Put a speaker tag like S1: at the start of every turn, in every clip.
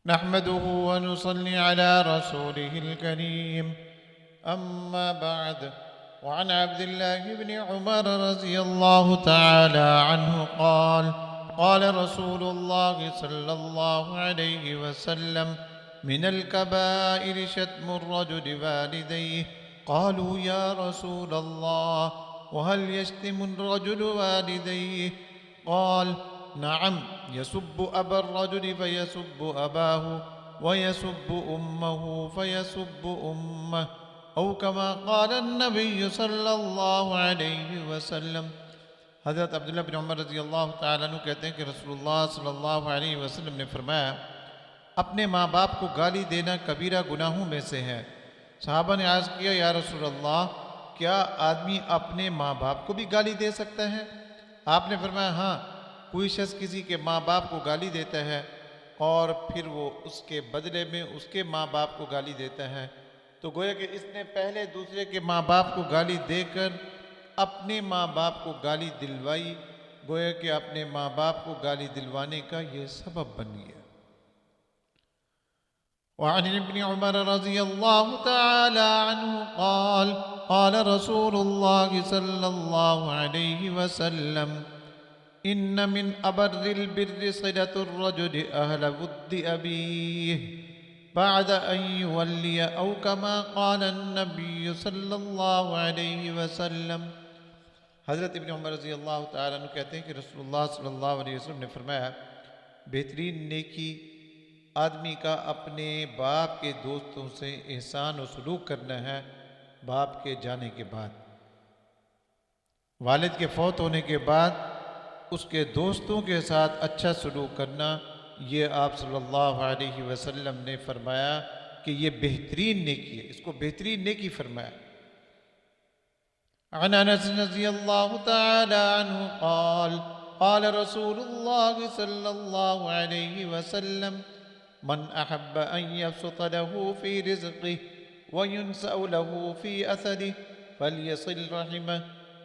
S1: نحمده ونصلي على رسوله الكريم. أما بعد، وعن عبد الله بن عمر رضي الله تعالى عنه قال: قال رسول الله صلى الله عليه وسلم: من الكبائر شتم الرجل والديه. قالوا: يا رسول الله، وهل يشتم الرجل والديه؟ قال: نعم، يسب أبا الرجل فيسب أباه، ويسب أمه فيسب أمه، أو كما قال النبي صلی اللہ علیہ وسلم. حضرت عبداللہ بن عمر رضی اللہ تعالیٰ عنہ کہتے ہیں کہ رسول اللہ صلی اللہ علیہ وسلم نے فرمایا: اپنے ماں باپ کو گالی دینا کبیرہ گناہوں میں سے ہے. صحابہ نے عرض کیا: یا رسول اللہ، کیا آدمی اپنے ماں باپ کو بھی گالی دے سکتا ہے؟ آپ نے فرمایا: ہاں، کوئی شخص کسی کے ماں باپ کو گالی دیتا ہے اور پھر وہ اس کے بدلے میں اس کے ماں باپ کو گالی دیتا ہے، تو گویا کہ اس نے پہلے دوسرے کے ماں باپ کو گالی دے کر اپنے ماں باپ کو گالی دلوائی، گویا کہ اپنے ماں باپ کو گالی دلوانے کا یہ سبب بن گیا. وعن ابن عمر رضی اللہ تعالی عنہ قال: قال رسول اللہ صلی اللہ علیہ وسلم: ان من ابر البر صلة الرجل اہل ود ابیہ بعد ان یولی، او کما قال النبی صلی اللہ علیہ وسلم. حضرت ابن عمر رضی اللہ تعالیٰ عنہ کہتے ہیں کہ رسول اللہ صلی اللہ علیہ وسلم نے فرمایا: بہترین نیکی آدمی کا اپنے باپ کے دوستوں سے احسان و سلوک کرنا ہے. باپ کے جانے کے بعد، والد کے فوت ہونے کے بعد اس کے دوستوں کے ساتھ اچھا سلوک کرنا، یہ آپ صلی اللہ علیہ وسلم نے فرمایا کہ یہ بہترین نیکی ہے، اس کو بہترین نیکی فرمایا. عن انس رضی اللہ تعالی عنہ قال: قال رسول اللہ صلی اللہ علیہ وسلم: من احب ان يبسط له في رزقه وينسأ له في اثره فليصل رحمه،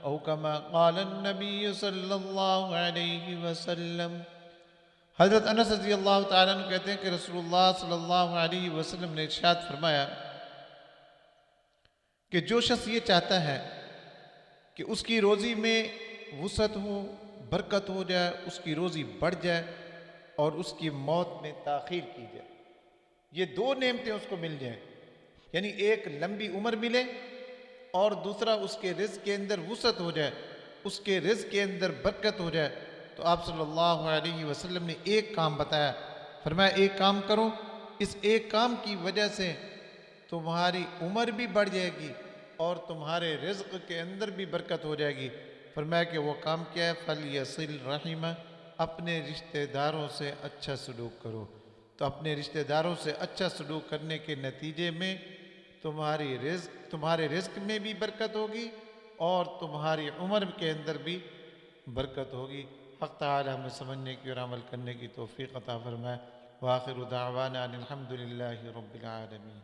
S1: او کما قال النبی صلی اللہ علیہ وسلم. حضرت انس رضی اللہ تعالیٰ عنہ کہتے ہیں کہ رسول اللہ صلی اللہ علیہ وسلم نے ارشاد فرمایا کہ جو شخص یہ چاہتا ہے کہ اس کی روزی میں وسعت ہو، برکت ہو جائے، اس کی روزی بڑھ جائے اور اس کی موت میں تاخیر کی جائے، یہ دو نعمتیں اس کو مل جائیں، یعنی ایک لمبی عمر ملے اور دوسرا اس کے رزق کے اندر وسعت ہو جائے، اس کے رزق کے اندر برکت ہو جائے، تو آپ صلی اللہ علیہ وسلم نے ایک کام بتایا. فرمایا: ایک کام کرو، اس ایک کام کی وجہ سے تمہاری عمر بھی بڑھ جائے گی اور تمہارے رزق کے اندر بھی برکت ہو جائے گی. فرمایا کہ وہ کام کیا ہے؟ فَلْيَصِلْ رَحِمَهُ، اپنے رشتہ داروں سے اچھا سلوک کرو. تو اپنے رشتہ داروں سے اچھا سلوک کرنے کے نتیجے میں تمہارے رزق میں بھی برکت ہوگی اور تمہاری عمر کے اندر بھی برکت ہوگی. حق تعالی ہمیں سمجھنے کی اور عمل کرنے کی توفیق عطا فرمائے. وآخر دعوانا ان الحمد للہ رب العالمین.